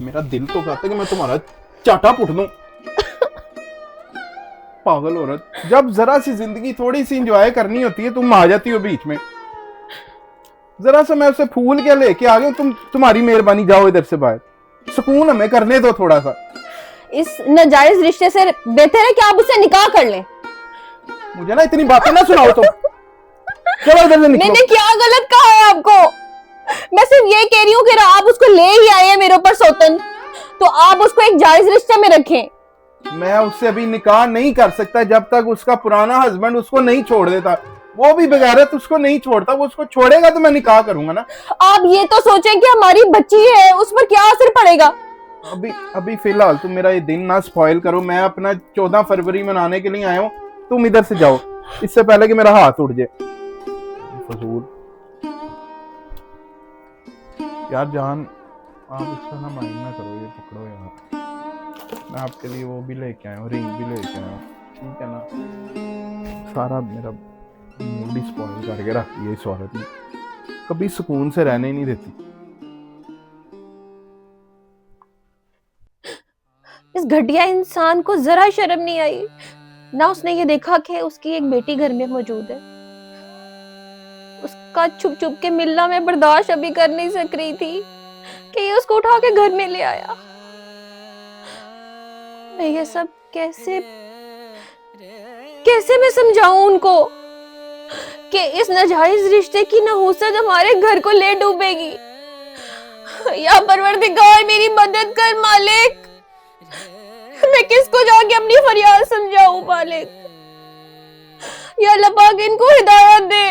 मेरा दिल तो कहता है कि मैं तुम्हारा चाटा पुट दूं। पागल औरत, जब जरा सी जिंदगी थोड़ी सी इंजॉय करनी होती है तुम आ जाती हो बीच में। जरा सा मैं उसे फूल के लेके आ गया, तुम्हारी मेहरबानी, जाओ इधर से बाहर, सुकून हमें करने दो थोड़ा सा। इस नाजायज रिश्ते से बेहतर है कि आप उससे निकाह कर लें। मुझे ना इतनी बातें ना सुनाओ तुम। चलो इधर से निकलो। मैंने क्या गलत कहा है आपको? मैं सिर्फ ये कह रही हूँ कि आप उसको ले ही आए हैं मेरे ऊपर सौतन, तो आप उसको एक जायज रिश्ते में रखें। मैं उससे अभी निकाह नहीं कर सकता जब तक उसका पुराना हस्बैंड उसको नहीं छोड़ देता। वो भी बगैरत उसको नहीं छोड़ता, वो उसको छोड़ेगा तो मैं निकाह करूंगा ना। आप ये तो सोचें कि हमारी बच्ची है, उस पर क्या असर पड़ेगा। अभी फिलहाल तुम मेरा ये दिन ना स्पॉइल करो। मैं अपना 14 फरवरी मनाने के लिए आया हूँ, तुम इधर से जाओ इससे पहले कि मेरा हाथ उड़ जाए। फजूल यार जान, आप इसका ना माइंड ना करो, ये पकड़ो यार। मैं आपके लिए वो भी लेके आया हूँ, रिंग भी लेके आया हूँ, ठीक है ना। सारा मेरा मूड ही स्पॉइल करके रखती है इस औरत ने, कभी सुकून से रहने ही नहीं देती। इस घटिया इंसान को जरा शर्म नहीं आई ना। उसने ये देखा कि उसकी एक बेटी घर में मौजूद है। उसका छुप छुप के मिलना मैं बर्दाश्त अभी कर नहीं सक रही थी कि ये उसको उठा के घर में ले आया। मैं ये सब कैसे मैं समझाऊं उनको कि इस नाजायज रिश्ते की नहूसत हमारे घर को ले डूबेगी। या परवरदिगार मेरी मदद कर मालिक, मैं किसको जाके अपनी फरियाद समझाऊं मालिक। या अल्लाह पाक इनको हिदायत दे,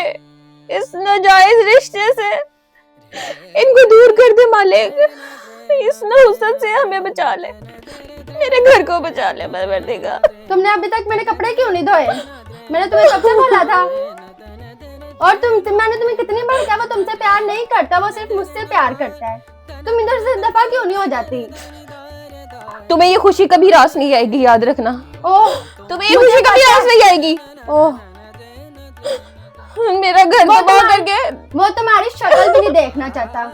इस नाजायज रिश्ते से इनको दूर कर दे मालिक। इस नहुसत से हमें बचा ले, मेरे घर को बचा ले परवरदिगार। तुमने अभी तक मेरे कपड़े क्यों नहीं धोए? मैंने तुम्हें कब से बोला था। और मैंने तुम्हें कितनी बार कहा वो तुमसे प्यार नहीं करता, वो सिर्फ मुझसे प्यार करता है। तुम इधर से दफा क्यों नहीं हो जाती? तुम्हें ये खुशी कभी रास नहीं आएगी, याद रखना। ओह, तुम्हें ये खुशी कभी रास नहीं आएगी। ओह, मेरा घर तबाह करके। वो तुम्हारी शक्ल भी नहीं देखना चाहता,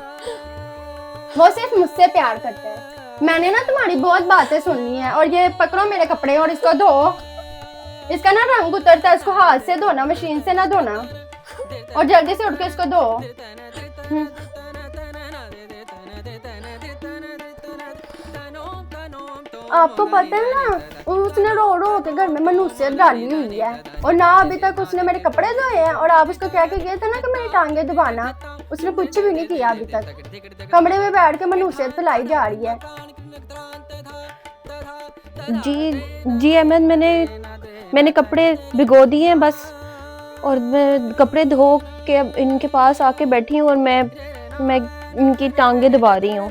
वो सिर्फ मुझसे प्यार करता है। मैंने ना तुम्हारी बहुत बातें सुननी है। और ये पकड़ो मेरे कपड़े और इसको धो। इसका ना रंग उतरता है, इसको हाथ से धोना, मशीन से ना धोना। और जल्दी से उठ के इसको धो। आपको पता है ना, उसने रो रो के घर में मनुष्यत डाली हुई है। और ना अभी तक उसने मेरे कपड़े धोए हैं। और आप उसको कह के गए थे ना कि मेरी टांगे दबाना, उसने कुछ भी नहीं किया अभी तक। कमरे में बैठ के मनुष्यत फैलाई जा रही है। जी अहमद, मैंने कपड़े भिगो दिए हैं बस। और मैं कपड़े धो के अब इनके पास आके बैठी हूँ और मैं इनकी टांगे दबा रही हूँ।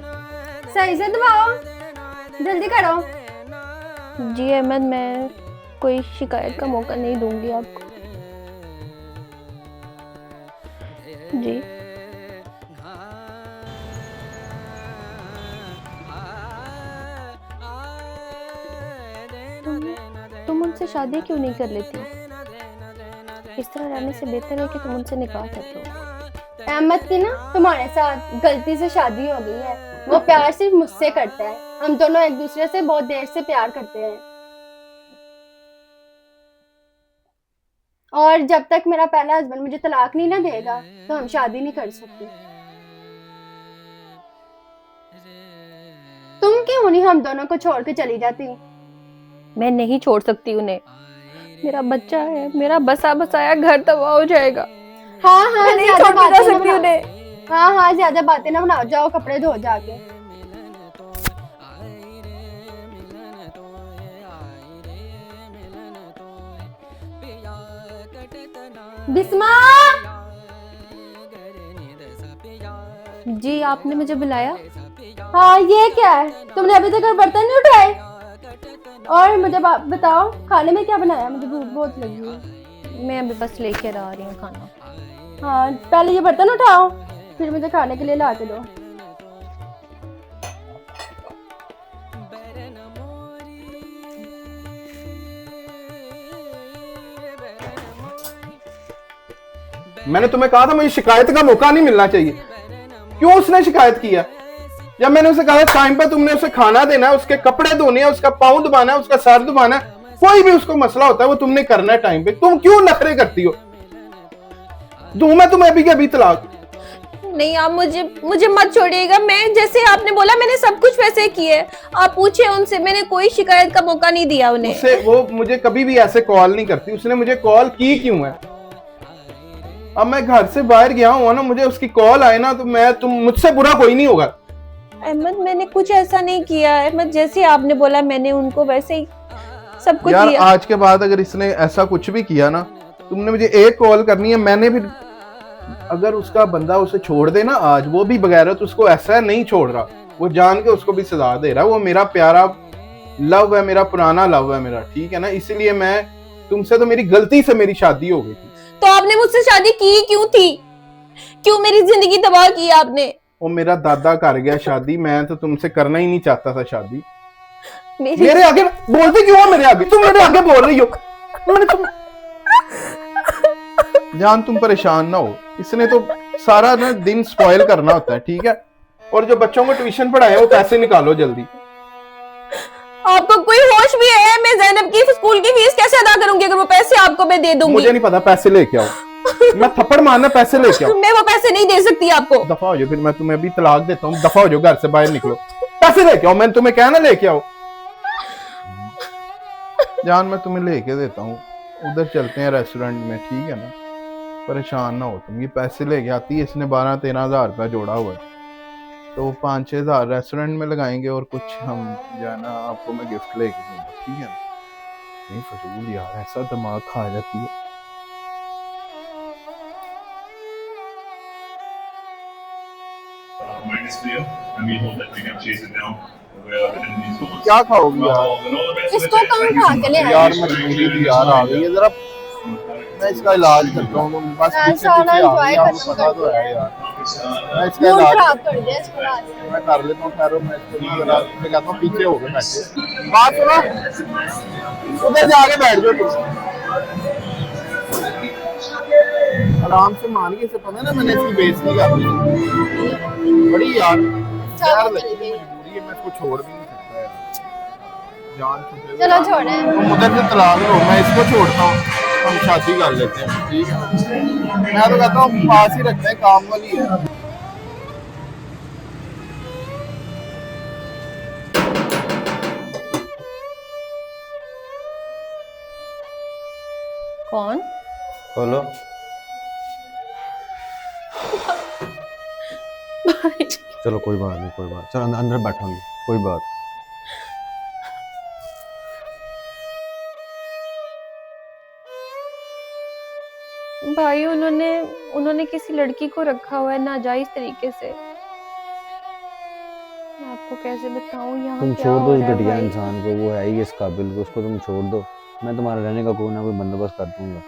सही से दबाओ, जल्दी करो। जी अहमद, मैं कोई शिकायत का मौका नहीं दूंगी आपको। जी तुम उनसे शादी क्यों नहीं कर लेती? इस तरह रहने से बेहतर है कि तुम उनसे निकाह कर लो। अहमद की ना तुम्हारे साथ गलती से शादी हो गई है। वो प्यार सिर्फ मुझसे करता है। हम दोनों एक दूसरे से बहुत देर से प्यार करते हैं। और जब तक मेरा पहला हस्बैंड मुझे तलाक नहीं ना देगा तो हम शादी नहीं कर सकते। तुम क्यों नहीं हम दोनों को छोड़ के चली जाती? मैं नहीं छोड़ सकती उन्हें। मेरा बच्चा है, मेरा बसा बसाया घर तबाह हो जाएगा। हाँ हाँ, मैं नहीं छोड़ के जा सकती उन्हें। हाँ हाँ, ज्यादा बातें ना बनाओ, जाओ कपड़े धो जाके। बिस्मा, जी आपने मुझे बुलाया? हाँ, ये क्या है? तुमने अभी तक बर्तन नहीं उठाए? और मुझे बताओ खाने में क्या बनाया? मुझे भूख बहुत लगी है। मैं अभी बस लेके आ रही हूँ खाना। हाँ, पहले ये बर्तन उठाओ, फिर मुझे खाने के लिए ला के दो। मैंने तुम्हें कहा था मुझे शिकायत का मौका नहीं मिलना चाहिए। क्यों उसने शिकायत किया? जब मैंने उसे कहा टाइम पे तुमने उसे खाना देना है, उसके कपड़े धोने हैं, उसका पाँव दबाना है, उसका सर दबाना है, कोई भी उसको मसला होता है वो तुमने करना है टाइम पे। तुम क्यों नखरे करती हो? दूं मैं तुम्हें अभी के अभी तलाक? नहीं, आप मुझे मत छोड़िएगा। मैं जैसे आपने बोला मैंने सब कुछ वैसे किए। आप पूछे उनसे, मैंने कोई शिकायत का मौका नहीं दिया उन्हें। उससे वो मुझे कभी भी ऐसे कॉल नहीं करती। उसने मुझे कॉल की क्यों है? अब मैं घर से बाहर गया हूँ ना, मुझे उसकी कॉल आए ना तो मुझसे बुरा कोई नहीं होगा। अहमद, मैंने कुछ ऐसा नहीं किया है। अहमद, जैसे आपने बोला मैंने उनको वैसे ही सब कुछ यार किया। आज के बाद अगर इसने ऐसा कुछ भी किया ना, तुमने मुझे एक कॉल करनी है। मैंने फिर अगर उसका बंदा उसे छोड़ दे ना आज, वो भी बगैर तो उसको ऐसा नहीं छोड़ रहा, वो जान के उसको भी सजा दे रहा है। वो मेरा प्यारा लव है, मेरा पुराना लव है मेरा, ठीक है ना। इसलिए मैं तुमसे, तो मेरी गलती से मेरी शादी हो गई थी। तो आपने मुझसे शादी की क्यों थी? क्यों मेरी जिंदगी तबाह की आपने? वो मेरा दादा कर गया शादी, मैं तो तुमसे करना ही नहीं चाहता था शादी। मेरी मेरे आगे बोलते क्यों हो? मेरे आगे तुम मेरे आगे बोल रही हो। जान तुम परेशान ना हो, इसने तो सारा ना दिन स्पॉइल करना होता है, ठीक है। और जो बच्चों को ट्यूशन पढ़ाए वो पैसे निकालो जल्दी। आपको कोई होश भी है? मैं ज़ैनब की स्कूल की फीस कैसे अदा करूंगी अगर वो पैसे आपको मैं दे दूंगी? मुझे नहीं पता, पैसे लेके आओ। मैं थप्पड़ मारना, पैसे लेके आओ। मैं वो पैसे नहीं दे सकती आपको। दफा हो जाओ, फिर मैं तुम्हें अभी तलाक देता हूँ। दफा हो जाओ, घर से बाहर निकलो, पैसे लेके आओ। मैंने तुम्हें कहना लेके आओ। जान मैं तुम्हें लेके देता हूँ, उधर चलते हैं रेस्टोरेंट में, ठीक है ना। परेशान ना हो तुम। ये पैसे लेके आती है, इसने 12-13 हजार रुपया जोड़ा हुआ है, तो 5-6 हजार रेस्टोरेंट में लगाएंगे और कुछ हम जो है ना आपको मैं गिफ्ट लेके दूंगा, ठीक है ना। नहीं फजूल यार, ऐसा दिमाग खा जाती है। क्या खाओगी यार? इसको कहाँ उठा के ले आए? यार मजबूरी भी यार आ गई है, जरा मैं इसका इलाज करता हूँ। बस यार, पीछे सारा पीछे आ enjoy गई, आपको खत्म पता कर तो है यार। मैं इसका मूड इलाज खराब कर दिया इसको रात में। मैं कर लेता हूँ। खैर मैं इसको भी जरा मैं कहता हूँ पीछे हो गए बैठे। बात सुनो, उधर जाके बैठ जाओ तुम। आराम से मान के, इसे पता है ना मैंने इसकी बेइज्जती कर दी बड़ी यार। यार चलो चली गई। मजबूरी है, मैं इसको छोड़ भी नहीं सकता यार। जान छूटे चलो छोड़े। तुम उधर से तलाक लो, मैं इसको छोड़ता हूँ, हम शादी कर लेते हैं, ठीक है। मैं तो कहता हूँ पास ही रखते हैं, काम वाली है। कौन? बोलो। चलो कोई बात नहीं, कोई बात। चलो अंदर बैठो, कोई बात। भाई उन्होंने किसी लड़की को रखा हुआ है नाजायज तरीके से। मैं आपको कैसे बताऊं यहाँ तुम क्या छोड़ हो दो उस रहा है घटिया भाई? इंसान को, वो है ही इस काबिल को, उसको तुम छोड़ दो। मैं तुम्हारे रहने का कोई ना कोई बंदोबस्त कर दूंगा।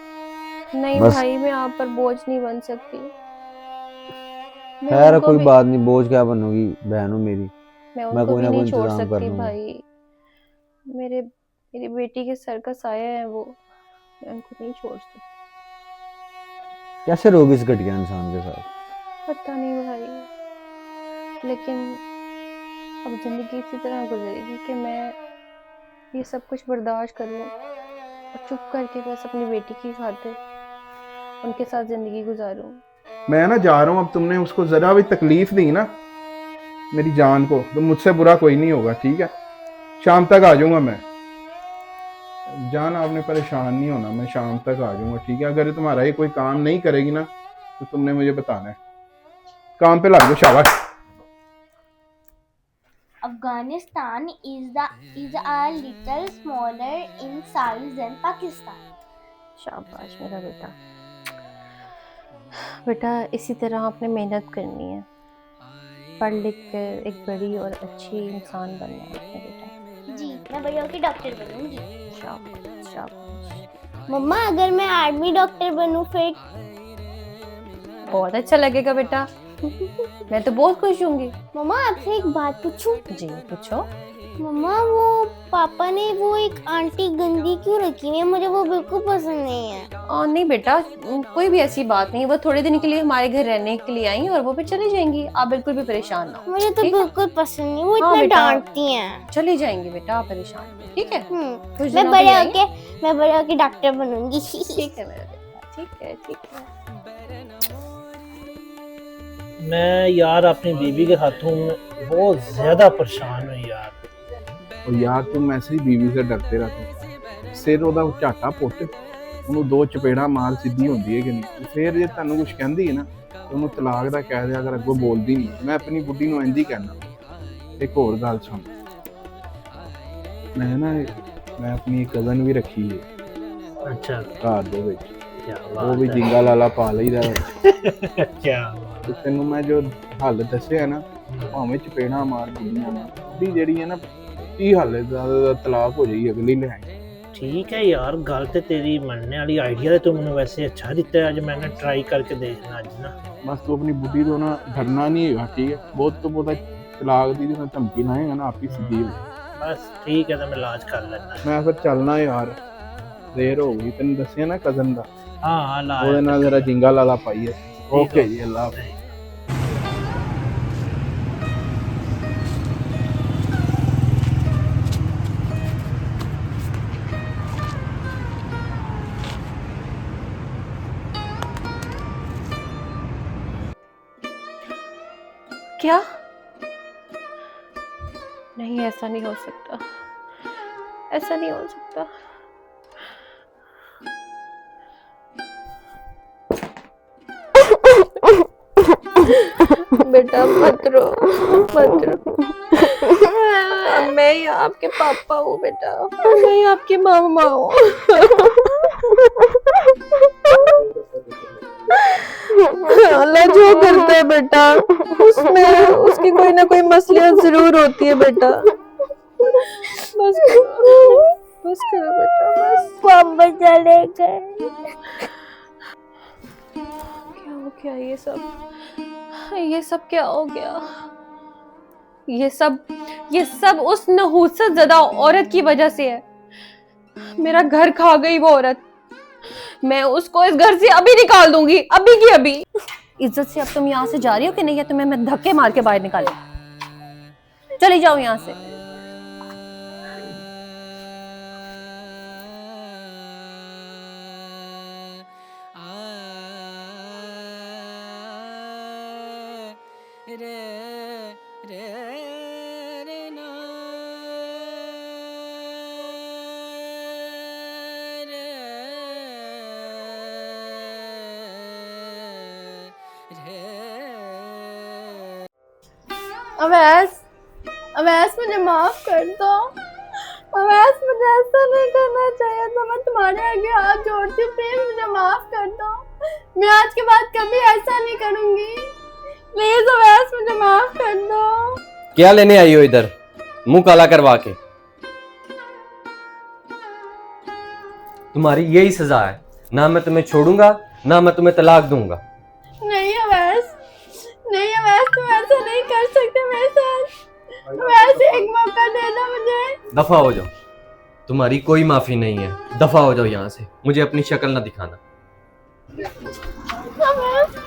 नहीं बस। भाई, मैं आप पर बोझ नहीं बन सकती। मैं खैर उनको कोई भी- बात नहीं, बोझ क्या बनोगी, बहन हो मेरी। मैं मैं उनको कोई भी ना कोई नहीं छोड़ इंतजाम कर सकती लूंगा। भाई। मेरी बेटी के सर का साया है वो, मैं उनको नहीं छोड़ सकती। कैसे रहोगी इस घटिया इंसान के साथ? पता नहीं भाई, लेकिन अब जिंदगी इसी तरह गुजरेगी कि मैं ये सब कुछ बर्दाश्त करूं और चुप करके बस अपनी बेटी की खातिर उनके साथ जिंदगी गुजारूं। मैं ना जा रहा हूँ। अब तुमने उसको जरा भी तकलीफ दी ना मेरी जान को, तो मुझसे बुरा कोई नहीं होगा, ठीक है। शाम तक आ जाऊंगा मैं। जान आपने परेशान नहीं होना, मैं शाम तक आ जाऊंगा, ठीक है। अगर तुम्हारा ये कोई काम नहीं करेगी ना तो तुमने मुझे बताना है। काम पे लग जाओ, शाबाश। Afghanistan is a little smaller in size than Pakistan. शाबाश मेरा बेटा। बेटा इसी तरह आपने मेहनत करनी है, पढ़ लिख कर एक बड़ी और अच्छी इंसान बनना है अपने बेटा। जी, मैं बड़ी होकर डॉक्टर बनूंगी। शाबाश शाबाश। मम्मा, अगर मैं आर्मी डॉक्टर बनूं फिर? बहुत अच्छा लगेगा बेटा, मैं तो बहुत खुश होंगी। मम्मा, आपसे एक बात पूछूं? जी पूछो। मम्मा, वो पापा ने वो एक आंटी गंदी क्यों रखी है? मुझे वो बिल्कुल पसंद नहीं है। नहीं बेटा, कोई भी ऐसी बात नहीं। वो थोड़े दिन के लिए हमारे घर रहने के लिए आई और वो फिर चली जाएंगी। आप बिल्कुल भी परेशान ना हो। मुझे तो ठीक? बिल्कुल पसंद नहीं, वो हाँ इतना बेटा। डांटती हैं। चली जाएंगी बेटा, आप परेशान नहीं, ठीक है? कुछ मैं दिनों के बड़े लिए आई। होके मैं बड़े होके डॉक्टर बनूंगी। ठीक है मेरा बेटा, ठीक है, ठीक है। मैं यार अपनी बीवी के हाथों में बहुत ज्यादा परेशान हूँ यार। और यार तुम ऐसे ही बीवी से डरते रहते, सिर ਉਹਦਾ ਝਾਟਾ ਪੁੱਟ, ਉਹਨੂੰ ਦੋ ਚਪੇੜਾਂ ਮਾਰ, ਸਿੱਧੀ ਹੁੰਦੀ ਹੈ ਕਿ ਨਹੀਂ। ਫਿਰ ਜੇ ਤੁਹਾਨੂੰ ਕੁਝ ਕਹਿੰਦੀ ਹੈ ਨਾ, ਉਹਨੂੰ ਤਲਾਕ ਦਾ ਕਹਿ ਦਿਆ ਅਗਰ ਅੱਗੋਂ ਬੋਲਦੀ ਨਹੀਂ। ਮੈਂ ਆਪਣੀ ਬੁੱਢੀ ਨੂੰ ਇੰਝ ਹੀ ਕਹਿਣਾ। ਇੱਕ ਹੋਰ ਗੱਲ ਸੁਣ, ਮੈਂ ਆਪਣੀ ਕਜ਼ਨ ਵੀ ਰੱਖੀ ਹੈ अच्छा ਘਰ ਦੇ ਵਿੱਚ, क्या ਉਹ ਵੀ बात ਜਿੰਗਾ ਲਾਲਾ ਪਾ ਲਈਦਾ। है। क्या ਤੇ ਤੈਨੂੰ ਮੈਂ ਜੋ ਹੱਲ ਦੱਸਿਆ ਨਾ, ਭਾਵੇਂ ਚਪੇੜਾਂ ਮਾਰ, ਬੁੱਢੀਆਂ ਮਾਰ, ਬੁੱਢੀ ਜਿਹੜੀ ਹੈ ਨਾ, ਕੀ ਹੱਲ ਹੈ ਦਾ ਤਲਾਕ ਹੋ ਜਾਈ, ਅਗਲੀ ਲੈ ਆਈ। ठीक है यार, गल तो तेरी मनने वाली, आइडिया तो मैंने वैसे अच्छा दिता है। आज मैंने ट्राई करके देखना आज ना। बस तू अपनी बुढ़ी तो ना डरना नहीं है, ठीक है? बहुत तो बहुत तलाक दी तो धमकी लाएगा ना, आप ही सीधी हो। बस ठीक है, तो मैं इलाज कर लेना। मैं फिर चलना यार, देर हो गई। तेन दसिया ना कजन का, हाँ ਉਹਦੇ इलाज ਨਾਲ ਜਰਾ ਜਿੰਗਾ ਲਾਲਾ ਪਾਈਏ। ਓਕੇ ਜੀ, ਅੱਲਾ ਹਾਫਿਜ਼। क्या? नहीं, ऐसा नहीं हो सकता, ऐसा नहीं हो सकता। बेटा मत रो, मत रो। मैं ही आपके पापा हूँ बेटा, मैं ही आपकी मामा हूँ। अल्लाह जो करता है बेटा, उसमें उसकी कोई ना कोई मसलियत जरूर होती है बेटा। बस करो बेटा, बस। पापा चले गए। क्या हो गया? ये सब क्या हो गया? ये सब उस नहूसत ज़दा औरत की वजह से है। मेरा घर खा गई वो औरत। मैं उसको इस घर से अभी निकाल दूंगी, अभी की अभी। इज्जत से अब तुम यहाँ से जा रही हो कि नहीं, या तुम्हें मैं धक्के मार के बाहर निकालूं? चली जाओ यहाँ से। अवैस मुझे माफ कर दो। अवैस मुझे ऐसा नहीं करना चाहिए था। मैं तुम्हारे आगे हाथ जोड़ती हूँ, प्लीज मुझे माफ कर दो। मैं आज के बाद कभी ऐसा नहीं करूंगी। प्लीज अवैस मुझे माफ कर दो। क्या लेने आई हो इधर, मुंह काला करवा के? तुम्हारी यही सजा है, ना मैं तुम्हें छोड़ूंगा, ना मैं तुम्हें तलाक दूंगा। नहीं अवैस, नहीं अवैस, तुम ऐसा नहीं कर सकते मेरे साथ। अवैस एक मौका दे दो मुझे। दफा हो जाओ, तुम्हारी कोई माफी नहीं है। दफा हो जाओ यहाँ से, मुझे अपनी शक्ल ना दिखाना। अवैस, अवैस।